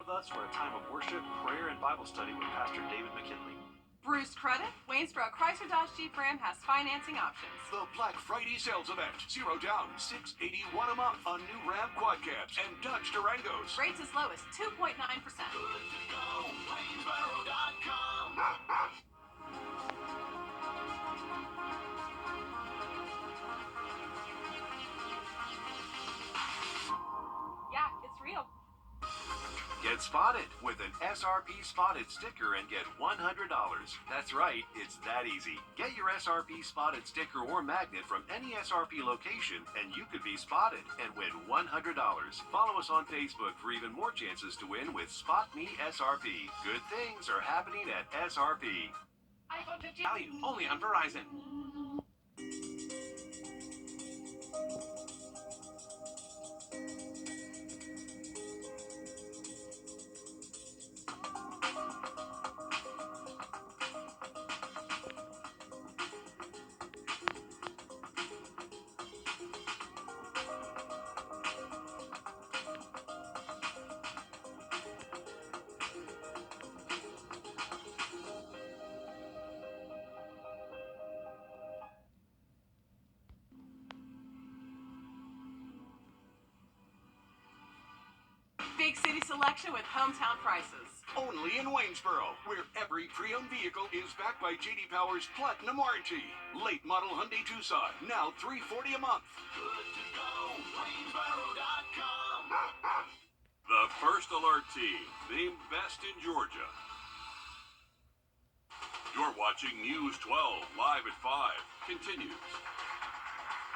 with us for a time of worship, prayer, and Bible study with Pastor David McKinley. Bruce Credit, Waynesboro Chrysler Dodge Jeep Ram has financing options. The Black Friday sales event. 0 down, $681 a month on new Ram quad cabs and Dodge Durangos. Rates as low as 2.9%. Good to go. Waynesboro.com. Yeah, it's real. Get spotted with an SRP Spotted sticker and get $100. That's right, it's that easy. Get your SRP Spotted sticker or magnet from any SRP location and you could be spotted and win $100. Follow us on Facebook for even more chances to win with Spot Me SRP. Good things are happening at SRP. iPhone 15 value only on Verizon. Big city selection with hometown prices. Only in Waynesboro, where every pre-owned vehicle is backed by J.D. Power's Platinum Warranty. Late model Hyundai Tucson, now $340 a month. Good to go. Waynesboro.com. The First Alert Team, named best in Georgia. You're watching News 12 live at 5. Continues.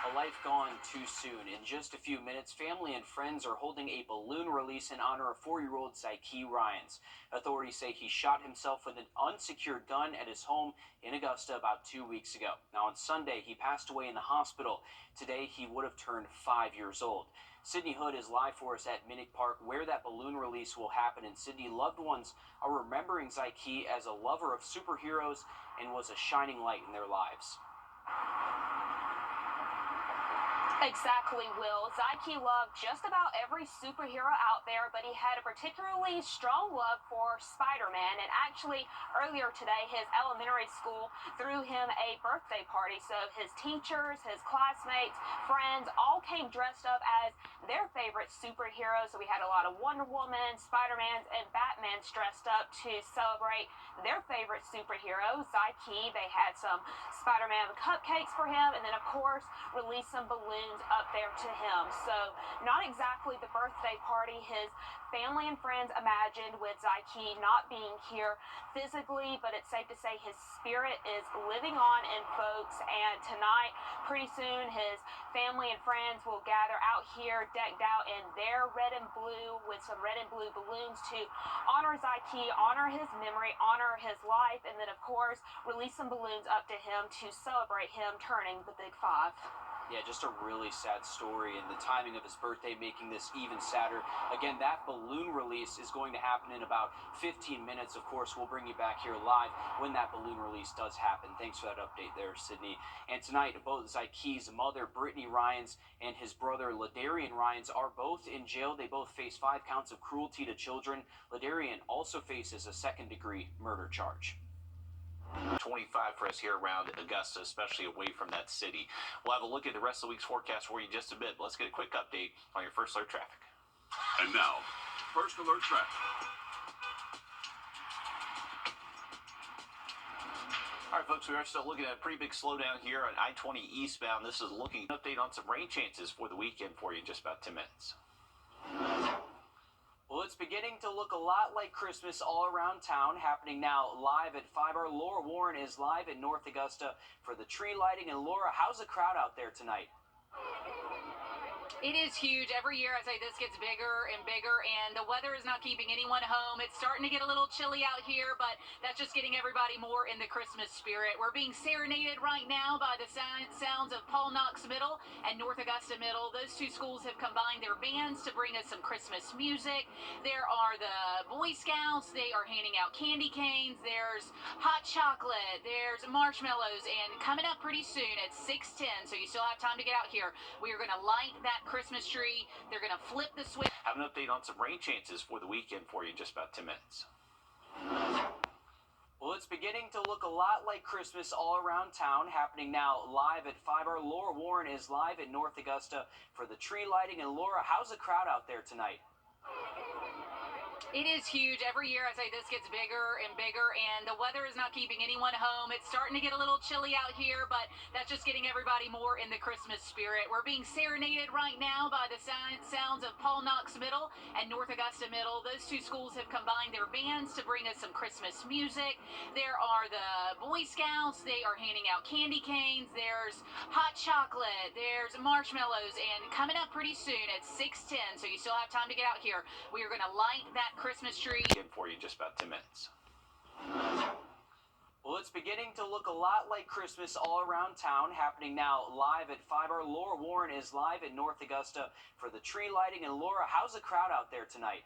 A life gone too soon. In just a few minutes, family and friends are holding a balloon release in honor of 4-year-old Zyke Ryans. Authorities say he shot himself with an unsecured gun at his home in Augusta about 2 weeks ago. Now, on Sunday, he passed away in the hospital. Today, he would have turned 5 years old. Sydney Hood is live for us at Minnick Park, where that balloon release will happen. And Sydney, loved ones are remembering Zyke as a lover of superheroes and was a shining light in their lives. Exactly, Will. Zyke loved just about every superhero out there, but he had a particularly strong love for Spider-Man. And actually, earlier today, his elementary school threw him a birthday party. So his teachers, his classmates, friends all came dressed up as their favorite superheroes. So we had a lot of Wonder Woman, Spider-Mans, and Batmans dressed up to celebrate their favorite superhero, Zyke. They had some Spider-Man cupcakes for him, and then, of course, released some balloons up there to him. So not exactly the birthday party his family and friends imagined, with Zyke not being here physically, but it's safe to say his spirit is living on in folks. And tonight, pretty soon, his family and friends will gather out here decked out in their red and blue with some red and blue balloons to honor Zyke, honor his memory, honor his life, and then, of course, release some balloons up to him to celebrate him turning the big 5. Yeah, just a really sad story, and the timing of his birthday making this even sadder. Again, that balloon release is going to happen in about 15 minutes. Of course, we'll bring you back here live when that balloon release does happen. Thanks for that update there, Sydney. And tonight, both Zyke's mother, Brittany Ryans, and his brother, Ladarian Ryans, are both in jail. They both face 5 counts of cruelty to children. Ladarian also faces a second-degree murder charge. 25 for us here around Augusta, especially away from that city. We'll have a look at the rest of the week's forecast for you in just a bit. Let's get a quick update on your First Alert traffic. And now, First Alert traffic. All right, folks, we are still looking at a pretty big slowdown here on I-20 eastbound. This is looking an update on some rain chances for the weekend for you in just about 10 minutes. Well, it's beginning to look a lot like Christmas all around town. Happening now live at 5. Our Laura Warren is live in North Augusta for the tree lighting. And Laura, how's the crowd out there tonight? It is huge. Every year I say this gets bigger and bigger, and the weather is not keeping anyone home. It's starting to get a little chilly out here, but that's just getting everybody more in the Christmas spirit. We're being serenaded right now by the sounds of Paul Knox Middle and North Augusta Middle. Those two schools have combined their bands to bring us some Christmas music. There are the Boy Scouts. They are handing out candy canes. There's hot chocolate. There's marshmallows. And coming up pretty soon at 6:10, so you still have time to get out here, we are going to light that Christmas tree. They're going to flip the switch. Have an update on some rain chances for the weekend for you in just about 10 minutes. Well, it's beginning to look a lot like Christmas all around town. Happening now live at 5. Our Laura Warren is live in North Augusta for the tree lighting. And Laura, how's the crowd out there tonight? It is huge. Every year I say this gets bigger and bigger, and the weather is not keeping anyone home. It's starting to get a little chilly out here, but that's just getting everybody more in the Christmas spirit. We're being serenaded right now by the sounds of Paul Knox Middle and North Augusta Middle. Those two schools have combined their bands to bring us some Christmas music. There are the Boy Scouts. They are handing out candy canes. There's hot chocolate. There's marshmallows. And coming up pretty soon at 6:10, so you still have time to get out here, we are going to light that Christmas tree. For you in just about 10 minutes. Well, it's beginning to look a lot like Christmas all around town. Happening now live at 5. Our Laura Warren is live in North Augusta for the tree lighting. And Laura, how's the crowd out there tonight?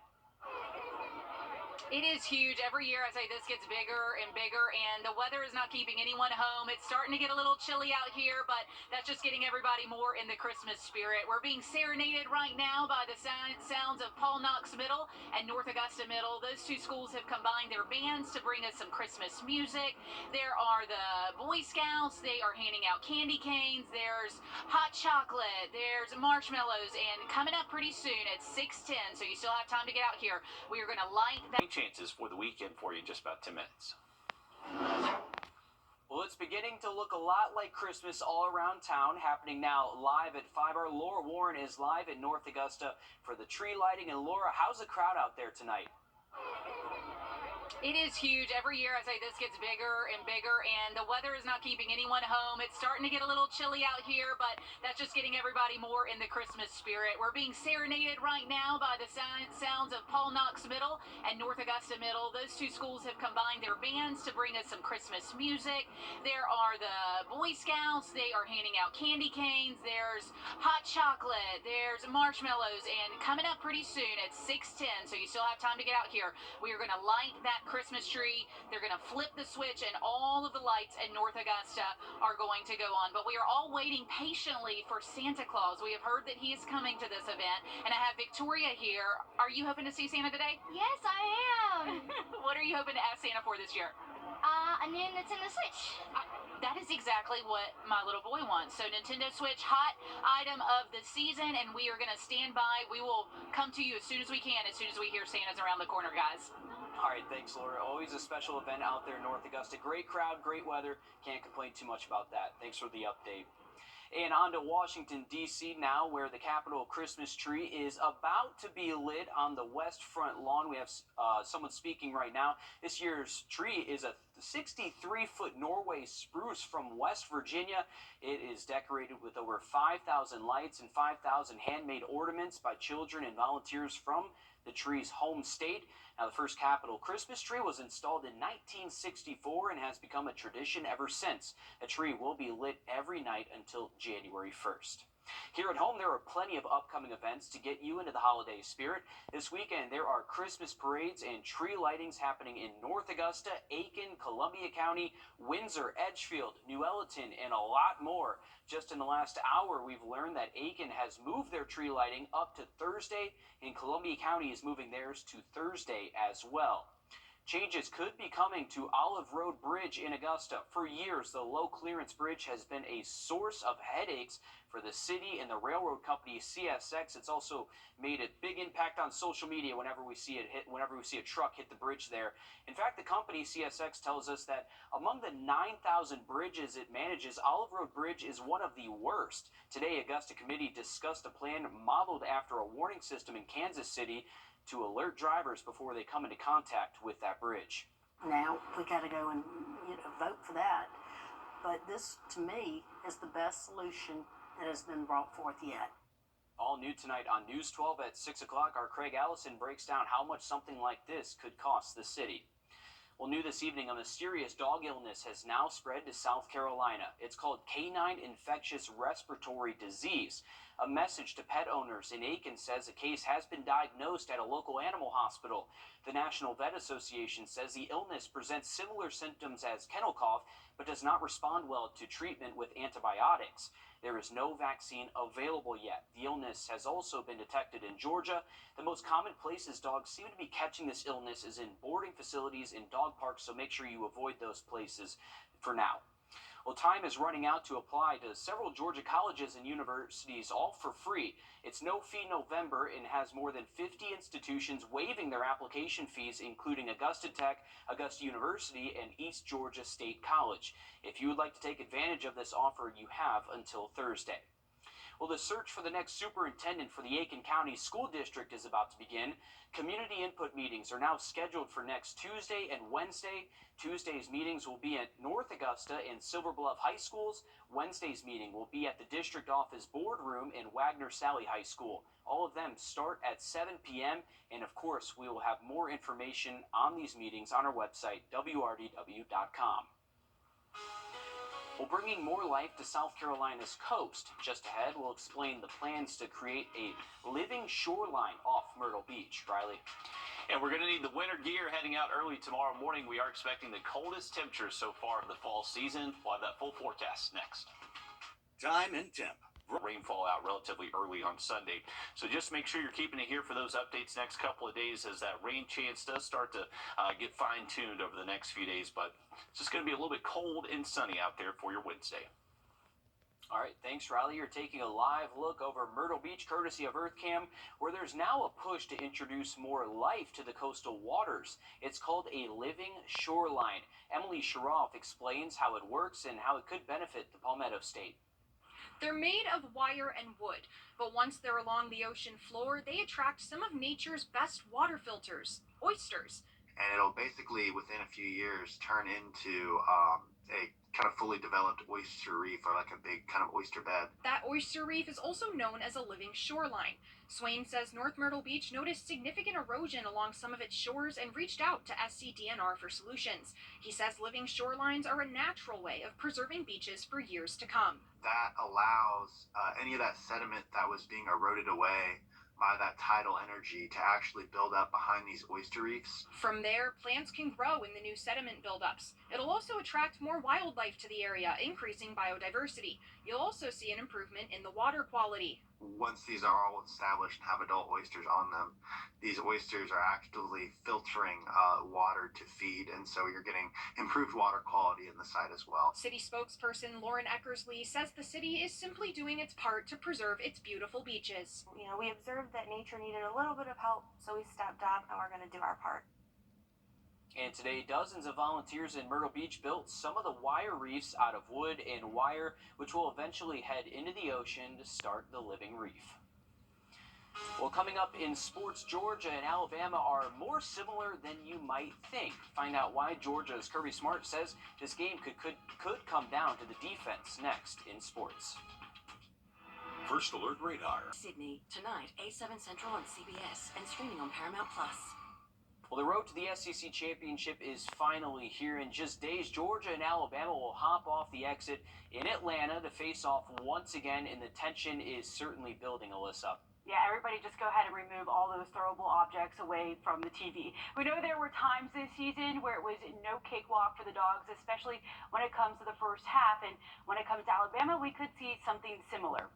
It is huge. Every year I say this gets bigger and bigger, and the weather is not keeping anyone home. It's starting to get a little chilly out here, but that's just getting everybody more in the Christmas spirit. We're being serenaded right now by the sounds of Paul Knox Middle and North Augusta Middle. Those two schools have combined their bands to bring us some Christmas music. There are the Boy Scouts. They are handing out candy canes. There's hot chocolate. There's marshmallows. And coming up pretty soon at 6:10, so you still have time to get out here, we are going to light that Chances for the weekend for you in just about 10 minutes. Well, it's beginning to look a lot like Christmas all around town. Happening now live at 5. Our Laura Warren is live in North Augusta for the tree lighting. And Laura, how's the crowd out there tonight? It is huge. Every year I say this gets bigger and bigger, and the weather is not keeping anyone home. It's starting to get a little chilly out here, but that's just getting everybody more in the Christmas spirit. We're being serenaded right now by the sounds of Paul Knox Middle and North Augusta Middle. Those two schools have combined their bands to bring us some Christmas music. There are the Boy Scouts. They are handing out candy canes. There's hot chocolate. There's marshmallows. And coming up pretty soon at 6:10, so you still have time to get out here, we are going to light that Christmas tree. They're going to flip the switch, and all of the lights in North Augusta are going to go on. But we are all waiting patiently for Santa Claus. We have heard that he is coming to this event, and I have Victoria here. Are you hoping to see Santa today? Yes, I am. What are you hoping to ask Santa for this year? A new Nintendo Switch. That is exactly what my little boy wants. So Nintendo Switch, hot item of the season, and we are going to stand by. We will come to you as soon as we can, as soon as we hear Santa's around the corner, guys. All right, thanks, Laura. Always a special event out there in North Augusta. Great crowd, great weather. Can't complain too much about that. Thanks for the update. And on to Washington, D.C. now, where the Capitol Christmas tree is about to be lit on the west front lawn. We have someone speaking right now. This year's tree is a 63-foot Norway spruce from West Virginia. It is decorated with over 5,000 lights and 5,000 handmade ornaments by children and volunteers from the tree's home state. Now, the first Capitol Christmas tree was installed in 1964 and has become a tradition ever since. A tree will be lit every night until January 1st. Here at home, there are plenty of upcoming events to get you into the holiday spirit. This weekend, there are Christmas parades and tree lightings happening in North Augusta, Aiken, Columbia County, Windsor, Edgefield, New Elleton, and a lot more. Just in the last hour, we've learned that Aiken has moved their tree lighting up to Thursday, and Columbia County is moving theirs to Thursday as well. Changes could be coming to Olive Road Bridge in Augusta. For years, the low clearance bridge has been a source of headaches for the city and the railroad company CSX. It's also made a big impact on social media whenever we see a truck hit the bridge there. In fact, the company CSX tells us that among the 9,000 bridges it manages, Olive Road Bridge is one of the worst. Today, Augusta committee discussed a plan modeled after a warning system in Kansas City to alert drivers before they come into contact with that bridge. Now we got to go and vote for that. But this, to me, is the best solution that has been brought forth yet. All new tonight on News 12 at 6 o'clock, our Craig Allison breaks down how much something like this could cost the city. Well, new this evening, a mysterious dog illness has now spread to South Carolina. It's called canine infectious respiratory disease. A message to pet owners in Aiken says a case has been diagnosed at a local animal hospital. The National Vet Association says the illness presents similar symptoms as kennel cough, but does not respond well to treatment with antibiotics. There is no vaccine available yet. The illness has also been detected in Georgia. The most common places dogs seem to be catching this illness is in boarding facilities and dog parks, so make sure you avoid those places for now. Well, time is running out to apply to several Georgia colleges and universities, all for free. It's no fee November and has more than 50 institutions waiving their application fees, including Augusta Tech, Augusta University, and East Georgia State College. If you would like to take advantage of this offer, you have until Thursday. Well, the search for the next superintendent for the Aiken County School District is about to begin. Community input meetings are now scheduled for next Tuesday and Wednesday. Tuesday's meetings will be at North Augusta and Silver Bluff High Schools. Wednesday's meeting will be at the district office boardroom in Wagner-Salley High School. All of them start at 7 p.m. And of course, we will have more information on these meetings on our website, wrdw.com. Well, bringing more life to South Carolina's coast. Just ahead, we'll explain the plans to create a living shoreline off Myrtle Beach. Riley? And we're going to need the winter gear heading out early tomorrow morning. We are expecting the coldest temperatures so far of the fall season. We'll have that full forecast next. Time and temp. Rainfall out relatively early on Sunday. So just make sure you're keeping it here for those updates next couple of days as that rain chance does start to get fine-tuned over the next few days. But it's just going to be a little bit cold and sunny out there for your Wednesday. All right, thanks, Riley. You're taking a live look over Myrtle Beach, courtesy of EarthCam, where there's now a push to introduce more life to the coastal waters. It's called a living shoreline. Emily Sharoff explains how it works and how it could benefit the Palmetto State. They're made of wire and wood, but once they're along the ocean floor, they attract some of nature's best water filters, oysters. And it'll basically, within a few years, turn into a kind of fully developed oyster reef, or like a big kind of oyster bed. That oyster reef is also known as a living shoreline. Swain says North Myrtle Beach noticed significant erosion along some of its shores and reached out to SCDNR for solutions. He says living shorelines are a natural way of preserving beaches for years to come. That allows any of that sediment that was being eroded away by that tidal energy to actually build up behind these oyster reefs. From there, plants can grow in the new sediment buildups. It'll also attract more wildlife to the area, increasing biodiversity. You'll also see an improvement in the water quality. Once these are all established and have adult oysters on them, these oysters are actively filtering water to feed, and so you're getting improved water quality in the site as well. City spokesperson Lauren Eckersley says the city is simply doing its part to preserve its beautiful beaches. You know, we observed that nature needed a little bit of help, so we stepped up and we're going to do our part. And today, dozens of volunteers in Myrtle Beach built some of the wire reefs out of wood and wire, which will eventually head into the ocean to start the living reef. Well, coming up in sports, Georgia and Alabama are more similar than you might think. Find out why Georgia's Kirby Smart says this game could come down to the defense next in sports. First Alert Radar. Sydney, tonight, 8/7 Central on CBS and streaming on Paramount+. Well, the road to the SEC Championship is finally here. In just days, Georgia and Alabama will hop off the exit in Atlanta to face off once again, and the tension is certainly building, Alyssa. Yeah, everybody just go ahead and remove all those throwable objects away from the TV. We know there were times this season where it was no cakewalk for the Dogs, especially when it comes to the first half. And when it comes to Alabama, we could see something similar.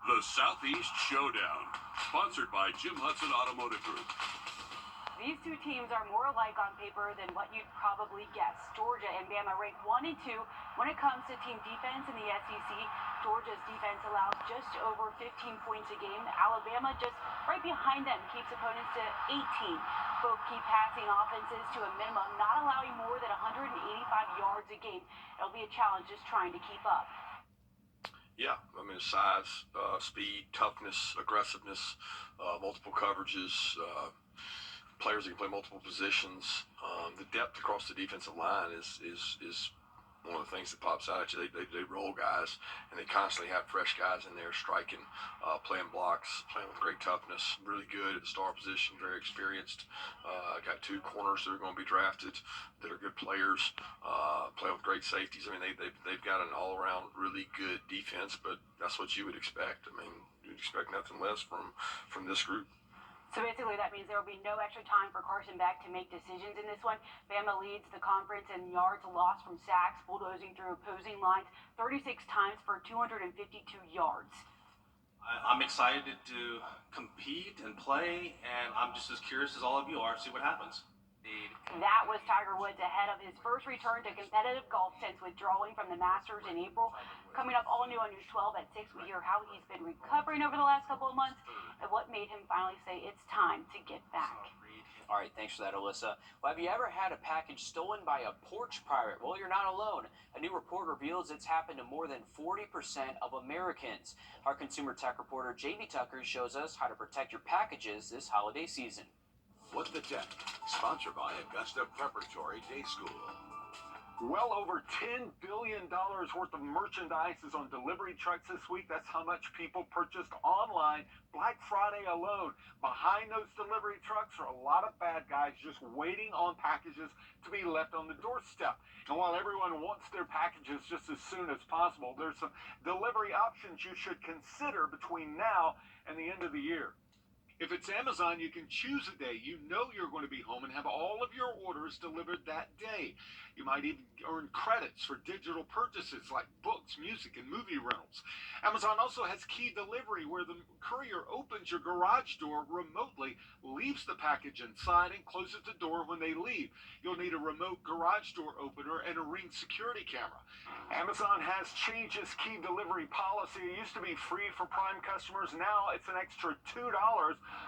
The Southeast Showdown, sponsored by Jim Hudson Automotive Group. These two teams are more alike on paper than what you'd probably guess. Georgia and Bama rank 1 and 2 when it comes to team defense in the SEC. Georgia's defense allows just over 15 points a game. Alabama just right behind them keeps opponents to 18. Both keep passing offenses to a minimum, not allowing more than 185 yards a game. It'll be a challenge just trying to keep up. Yeah, I mean, size, speed, toughness, aggressiveness, multiple coverages, players that can play multiple positions. The depth across the defensive line is one of the things that pops out at you. They roll guys, and they constantly have fresh guys in there striking, playing blocks, playing with great toughness, really good at the star position, very experienced. Got two corners that are going to be drafted that are good players, playing with great safeties. I mean, they've got an all-around really good defense, but that's what you would expect. I mean, expect nothing less from this group. So basically that means there will be no extra time for Carson Beck to make decisions in this one. Bama leads the conference in yards lost from sacks, bulldozing through opposing lines 36 times for 252 yards. I'm excited to compete and play, and I'm just as curious as all of you are to see what happens. That was Tiger Woods ahead of his first return to competitive golf since withdrawing from the Masters in April. Coming up all new on News 12 at 6, we hear how he's been recovering over the last couple of months and what made him finally say it's time to get back. All right, thanks for that, Alyssa. Well, have you ever had a package stolen by a porch pirate? Well, you're not alone. A new report reveals it's happened to more than 40% of Americans. Our consumer tech reporter, Jamie Tucker, shows us how to protect your packages this holiday season. What the Tech, sponsored by Augusta Preparatory Day School. Well over $10 billion worth of merchandise is on delivery trucks this week. That's how much people purchased online Black Friday alone. Behind those delivery trucks are a lot of bad guys just waiting on packages to be left on the doorstep. And while everyone wants their packages just as soon as possible, there's some delivery options you should consider between now and the end of the year. If it's Amazon, you can choose a day you know you're going to be home and have all of your orders delivered that day. You might even earn credits for digital purchases like books, music, and movie rentals. Amazon also has key delivery where the courier opens your garage door remotely, leaves the package inside, and closes the door when they leave. You'll need a remote garage door opener and a Ring security camera. Amazon has changed its key delivery policy. It used to be free for Prime customers. Now it's an extra $2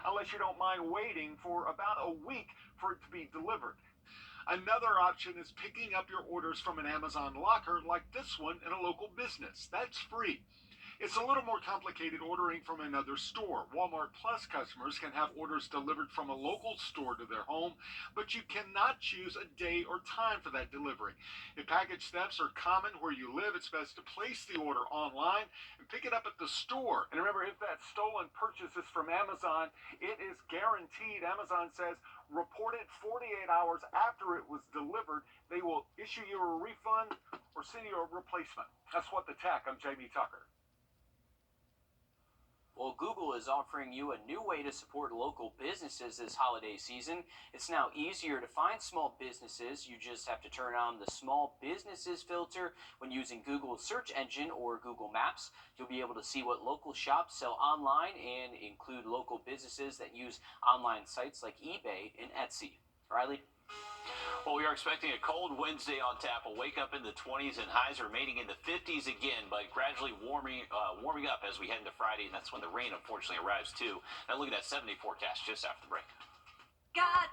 unless you don't mind waiting for about a week for it to be delivered. Another option is picking up your orders from an Amazon locker like this one in a local business. That's free. It's a little more complicated ordering from another store. Walmart Plus customers can have orders delivered from a local store to their home, but you cannot choose a day or time for that delivery. If package thefts are common where you live, it's best to place the order online and pick it up at the store. And remember, if that stolen purchase is from Amazon, it is guaranteed. Amazon says report it 48 hours after it was delivered. They will issue you a refund or send you a replacement. That's What the Tech. I'm Jamie Tucker. Well, Google is offering you a new way to support local businesses this holiday season. It's now easier to find small businesses. You just have to turn on the Small Businesses filter when using Google's search engine or Google Maps. You'll be able to see what local shops sell online and include local businesses that use online sites like eBay and Etsy. Riley? Well, we are expecting a cold Wednesday on tap. We'll wake up in the 20s and highs remaining in the 50s again, but gradually warming up as we head into Friday, and that's when the rain unfortunately arrives too. Now look at that 70 forecast just after the break. God.